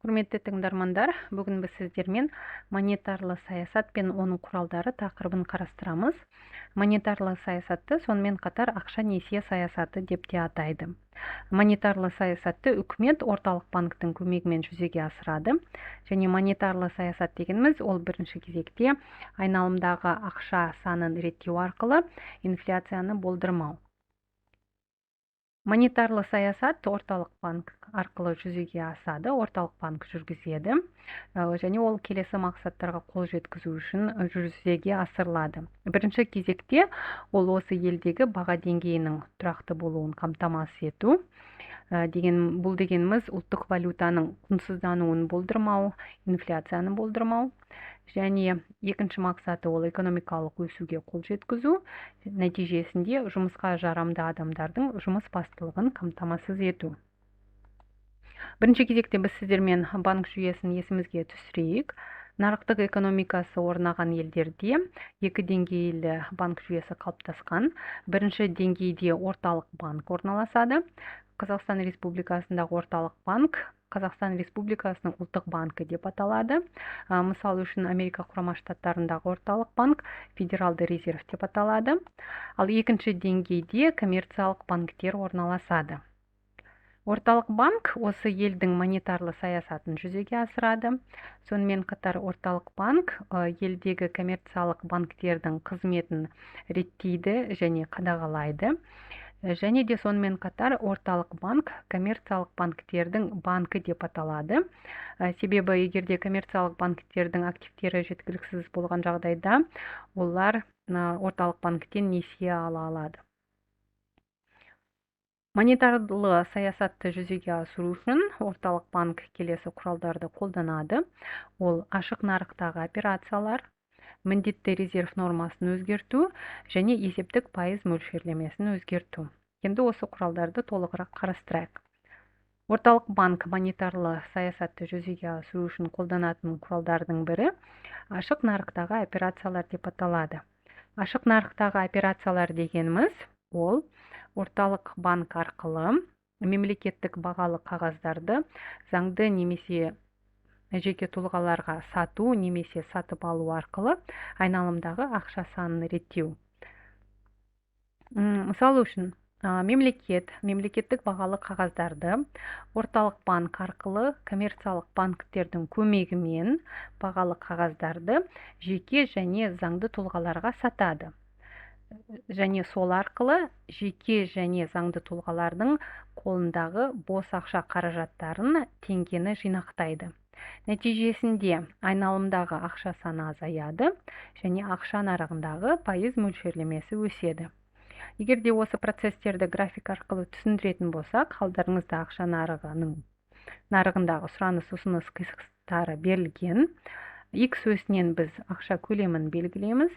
Құрметті тыңдармандар, бүгін біз сіздермен монетарлы саясат пен оның құралдары тақырыбын қарастырамыз. Монетарлы саясатты сонымен қатар ақша-несие саясаты деп те атайды. Монетарлы саясатты үкімет орталық банктің көмегімен жүзеге асырады. Және монетарлы саясат дегеніміз ол бірінші кезекте айналымдағы ақша санын реттеу арқылы инфляцияны болдырмау. Монетарлы саясат орталық банк арқылы жүзеге асады, орталық банк жүргізеді, және ол келесі мақсаттарға қол жеткізу үшін жүзеге асырылады. Бірінші кезекте ол осы елдегі баға деңгейінің тұрақты болуын қамтамасыз ету. Бұл дегеніміз ұлттық валютаның құнсыздануын болдырмау, инфляцияны болдырмау. Және екінші мақсаты ол экономикалық өсуге қол жеткізу, нәтижесінде жұмысқа жарамды адамдардың жұмыс бастылығын қамтамасыз ету. Бірінші кезекте біз сіздермен банк жүйесін есімізге түсірейік. Нарықтық экономикасы орнаған елдерде екі деңгейлі банк жүйесі қалыптасқан. Бірінші деңгейде орталық банк орналасады. Қазақстан Республикасындағы орталық банк Қазақстан Республикасының ұлттық банкі деп аталады. Мысалы үшін Америка Құрама Штаттарындағы орталық банк Федералды резерв деп аталады. Ал екінші деңгейде коммерциялық банктер орналасады. Орталық банк осы елдің монетарлы саясатын жүзеге асырады. Сонымен қатар орталық банк елдегі коммерциялық банктердің қызметін реттейді және қадағалайды. Және де сонымен қатар орталық банк коммерциялық банктердің банкі деп аталады. Себебі егерде коммерциялық банктердің активтері жеткіліксіз болған жағдайда, олар орталық банктен несие ала алады. Монетарлы саясатты жүзеге асыру үшін орталық банк келесі құралдарды қолданады. Ол ашық нарықтағы операциялар, міндетті резерв нормасын өзгерту және есептік пайыз мөлшерлемесін өзгерту. Енді осы құралдарды толығырақ қарастырайық. Орталық банк монетарлы саясатты жүзеге асыру үшін қолданатын құралдардың бірі ашық нарықтағы операциялар деп аталады. Ашық нарықтағы операциялар дегеніміз ол орталық банк арқылы мемлекеттік бағалы қағаздарды заңды немесе жеке тұлғаларға сату немесе сатып алу арқылы айналымдағы ақша санын реттеу. Мысалы үшін, мемлекеттік бағалы қағаздарды орталық банк арқылы коммерциялық банктердің көмегімен бағалы қағаздарды жеке және заңды тұлғаларға сатады. Және сол арқылы жеке және заңды тұлғалардың қолындағы бос ақша қаражаттарын теңгені жинақтайды. Нәтижесінде айналымдағы ақша саны азаяды және ақша нарығындағы пайыз мөлшерлемесі өседі. Егерде осы процестерді график арқылы түсіндіретін болсақ, алдарыңызда ақша нарығындағы сұраныс ұсыныс қисықтары берілген. X өсінен біз ақша көлемін белгілейміз,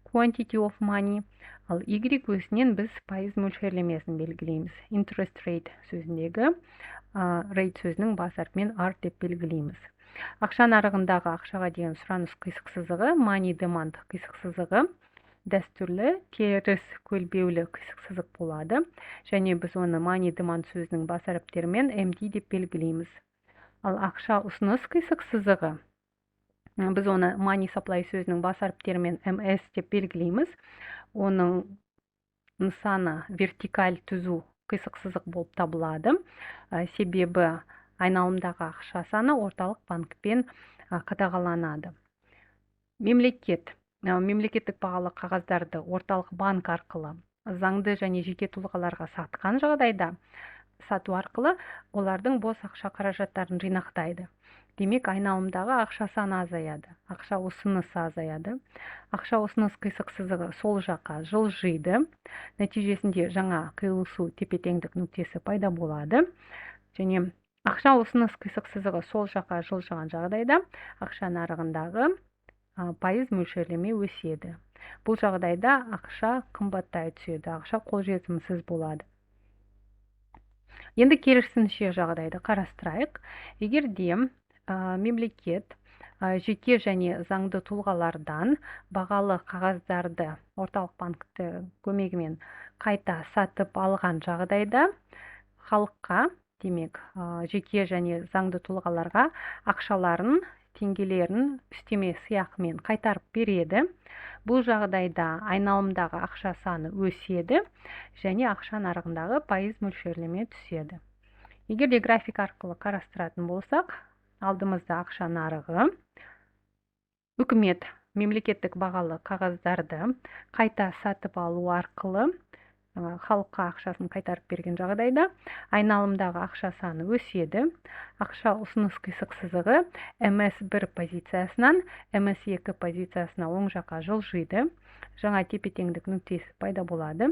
quantity of money, ал Y өсінен біз пайыз мөлшерлемесін белгілейміз. Interest rate сөзіндегі rate сөзінің бас әрпімен R деп белгілейміз. Ақша нарығындағы ақшаға деген сұраныс қисық сызығы, money demand қисық сызығы, дәстүрлі теріс көлбеулі қисық сызық болады. Және біз оны money demand сөзінің бас әріптерімен MD деп белгілейміз. Ал ақша ұсыныс қисық сызығы, біз оны money supply сөзінің бас әріптерімен MS деп белгілейміз. Оның нысаны вертикаль түзу қисық сызық болып табылады. Себебі айналымдағы ақша саны орталық банкпен қадағаланады. Мемлекеттік бағалы қағаздарды орталық банк арқылы заңды және жеке тұлғаларға сатқан жағдайда, сату арқылы олардың бос ақша қаражаттарын жинақтайды. Демек, айналымдағы ақша саны азаяды, ақша ұсынысы азаяды. Ақша ұсыныс қисық сызығы сол жаққа жылжиды. Нәтижесінде жаңа қиылысу тепе-теңдік нүктесі пайда болады. Және ақша ұсыныс қисық сызығы сол жаққа жылжыған жағдайда ақша нарығындағы пайыз мөлшерлеме өседі. Бұл жағдайда ақша қымбаттай түседі, ақша қолжетімсіз болады. Енді керісінше жағдайды қарастырайық. Егерде мемлекет жеке және заңды тұлғалардан бағалы қағаздарды орталық банктің көмегімен қайта сатып алған жағдайда халыққа демек жеке және заңды тұлғаларға ақшаларын, теңгелерін үстеме сыйақымен қайтарып береді. Бұл жағдайда айналымдағы ақша саны өседі және ақша нарығындағы пайыз мөлшерлеме түседі. Егер де график арқылы қарастыратын болсақ, алдымызда ақша нарығы, үкімет мемлекеттік бағалы қағаздарды қайта сатып алу арқылы халыққа ақшасын қайтарып берген жағдайда айналымдағы ақша саны өседі. Ақша ұсыныс қисық сызығы MS1 позициясынан MS2 позициясына оң жаққа жылжиды. Жаңа тепе-теңдік нүктесі пайда болады.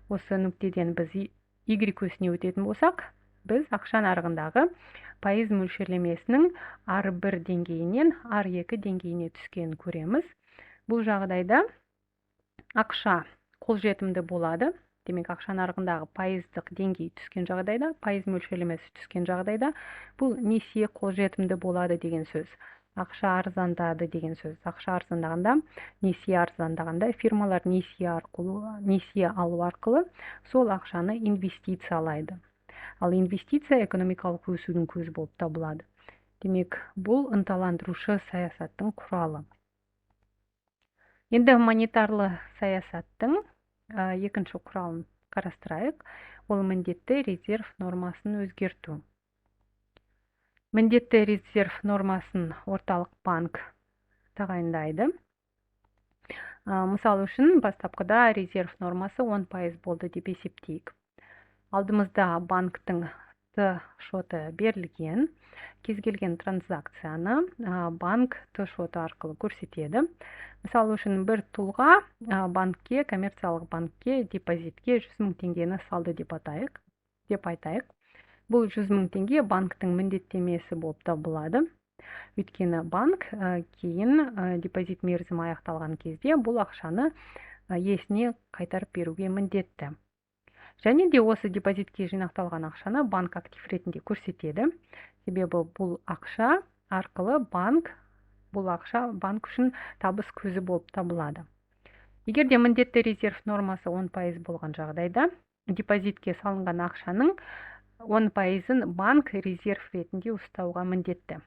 Осы нүктеден біз Y өсіне өтетін болсақ, біз ақша нарығындағы пайыз мөлшерлемесінің R1 деңгейінен R2 деңгейіне түскенін көреміз. Бұл жағдайда ақша қолжетімді болады. Демек, ақша нарығындағы пайыздық деңгей түскен жағдайда, пайыз мөлшерлемесі түскен жағдайда, бұл несие қолжетімді болады деген сөз. Ақша арзандады деген сөз. Ақша арзандағанда, несие арзандағанда, фирмалар несие алу арқылы сол ақшаны инвестициялайды. Ал инвестиция экономикалық өсудің көзі болып табылады. Демек, бұл ынталандырушы саясаттың құралы. Енді монетарлы саясаттың екінші құралын қарастырайық. Ол міндетті резерв нормасын өзгерту. Міндетті резерв нормасын орталық банк тағайындайды. Мысал үшін, бастапқыда резерв нормасы 10% болды деп есептейік. Алдымызда банктің Т-шоты берілген. Кез келген транзакцияны банк Т-шоты арқылы көрсетеді. Мысалы үшін, бір тұлға банкке, коммерциялық банкке депозитке 100 000 теңгені салды деп айтайық. Бұл 100 000 теңге банктың міндеттемесі болып табылады. Өйткені банк кейін депозит мерзімі аяқталған кезде бұл ақшаны иесіне қайтарып беруге міндетті. Және де осы депозитке жинақталған ақшаны банк актив ретінде көрсетеді. Себебі бұл ақша арқылы банк үшін табыс көзі болып табылады. Егер де міндетті резерв нормасы 10% болған жағдайда, депозитке салынған ақшаның 10%-ын банк резерв ретінде ұстауға міндетті.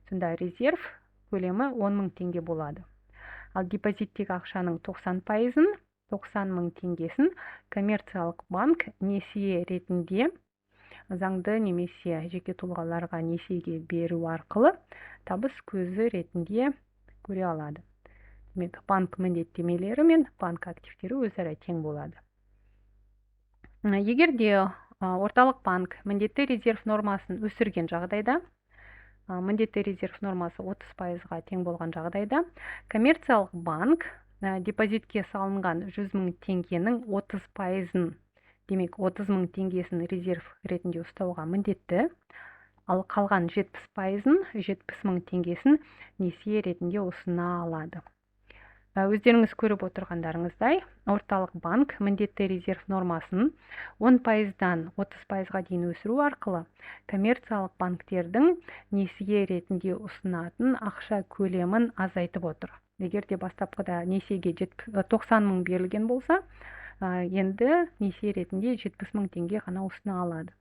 Сонда резерв көлемі 10 000 теңге болады. Ал депозиттегі ақшаның 90%-ын, 90 000 теңгесін коммерциялық банк несие ретінде заңды немесе жеке тұлғаларға несиеге беру арқылы табыс көзі ретінде көре алады. Демек, банк міндеттемелері мен банк активтері өзара тең болады. Егер де орталық банк міндетті резерв нормасын өсірген жағдайда, міндетті резерв нормасы 30%-ға тең болған жағдайда, коммерциялық банк депозитке салынған 100 000 теңгенің 30%-ын, демек 30 000 теңгесін резерв ретінде ұстауға міндетті, ал қалған 70%-ын, 70 000 теңгесін несие ретінде ұсына алады. Өздеріңіз көріп отырғандарыңыздай, орталық банк міндетті резерв нормасын 10%-дан 30%-ға дейін өсіру арқылы коммерциялық банктердің несие ретінде ұсынатын ақша көлемін азайтып отыр. Егер де бастапқыда несиеге 90 000 берілген болса, енді несие ретінде 70 000 теңге ғана ұсына алады.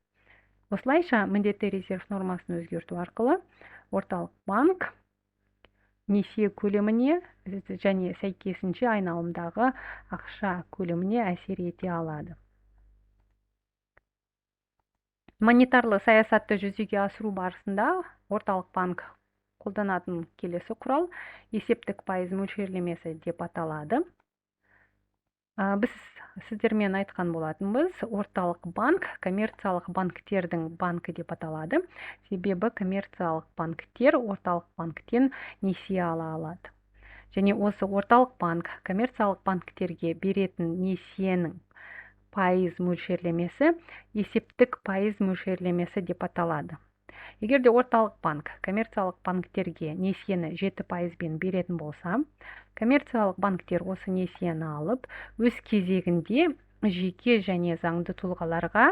Осылайша, міндетті резерв нормасын өзгерту арқылы орталық банк несие көлеміне және сәйкесінше айналымдағы ақша көлеміне әсер ете алады. Монетарлы саясатты жүзеге асыру барысында орталық банк қолданатын келесі құрал есептік пайыз мөлшерлемесі деп аталады. Біз сіздермен айтқан болатынбыз, орталық банк коммерциялық банктердің банкі деп аталады. Себебі коммерциялық банктер орталық банктен несие ала алады. Және осы орталық банк коммерциялық банктерге беретін несиенің пайыз мөлшерлемесі есептік пайыз мөлшерлемесі деп аталады. Егер де орталық банк коммерциялық банктерге несиені 7%-бен беретін болса, коммерциялық банктер осы несиені алып, өз кезегінде жеке және заңды тұлғаларға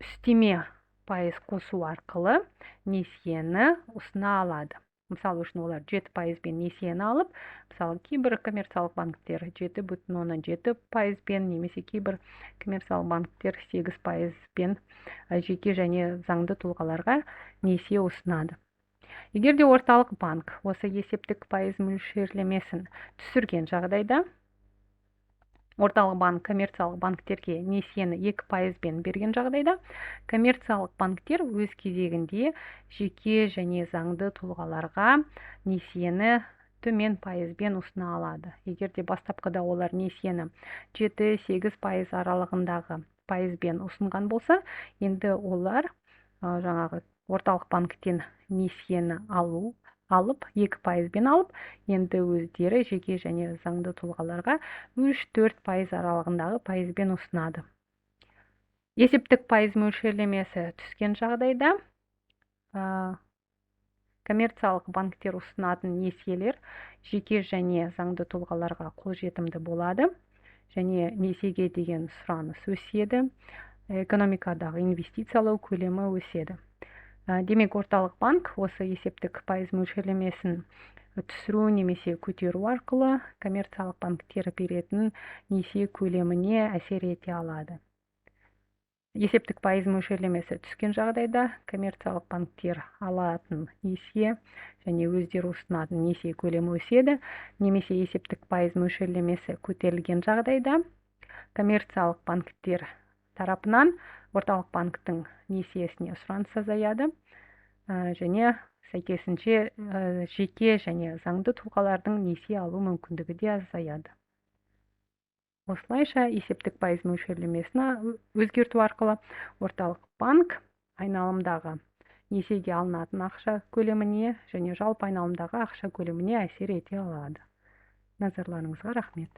үстеме пайыз қосу арқылы несиені ұсына алады. Мысалы үшін олар 7%-бен несиені алып, мысалы кейбір коммерциялық банктер 7,7%-бен, немесе кейбір коммерциялық банктер 8%-бен жеке және заңды тұлғаларға несие ұсынады. Егер де орталық банк осы есептік пайыз мөлшерлемесін түсірген жағдайда, орталық банк коммерциялық банктерге несиені 2%-бен берген жағдайда, коммерциялық банктер өз кезегінде жеке және заңды тұлғаларға несиені төмен пайызбен ұсына алады. Егер де бастапқыда олар несиені 7-8% аралығындағы пайызбен ұсынған болса, енді олар жаңағы орталық банктен несиені алып 2%-бен алып, енді өздері жеке және заңды тұлғаларға 3-4% аралығындағы пайызбен ұсынады. Есептік пайыз мөлшерлемесі түскен жағдайда коммерциялық банктер ұсынатын несиелер жеке және заңды тұлғаларға қолжетімді болады, және несиеге деген сұраныс өседі, экономикадағы инвестициялау көлемі өседі. Демек, орталық банк осы есептік пайыз мөлшерлемесін түсіру немесе көтеру арқылы коммерциялық банктер беретін несие көлеміне әсер ете алады. Есептік пайыз мөлшерлемесі түскен жағдайда коммерциялық банктер алатын несие және өздері ұсынатын несие көлемі өседі, немесе есептік пайыз мөлшерлемесі көтерілген жағдайда коммерциялық банктер тарапынан орталық банктің несиесіне сұраныс азаяды, және сәйкесінше жеке және заңды тұлғалардың несие алу мүмкіндігі де азаяды. Осылайша есептік пайыз мөлшерлемесін өзгерту арқылы орталық банк айналымдағы несиеге алынатын ақша көлеміне және жалпы айналымдағы ақша көлеміне әсер ете алады. Назарларыңызға рахмет.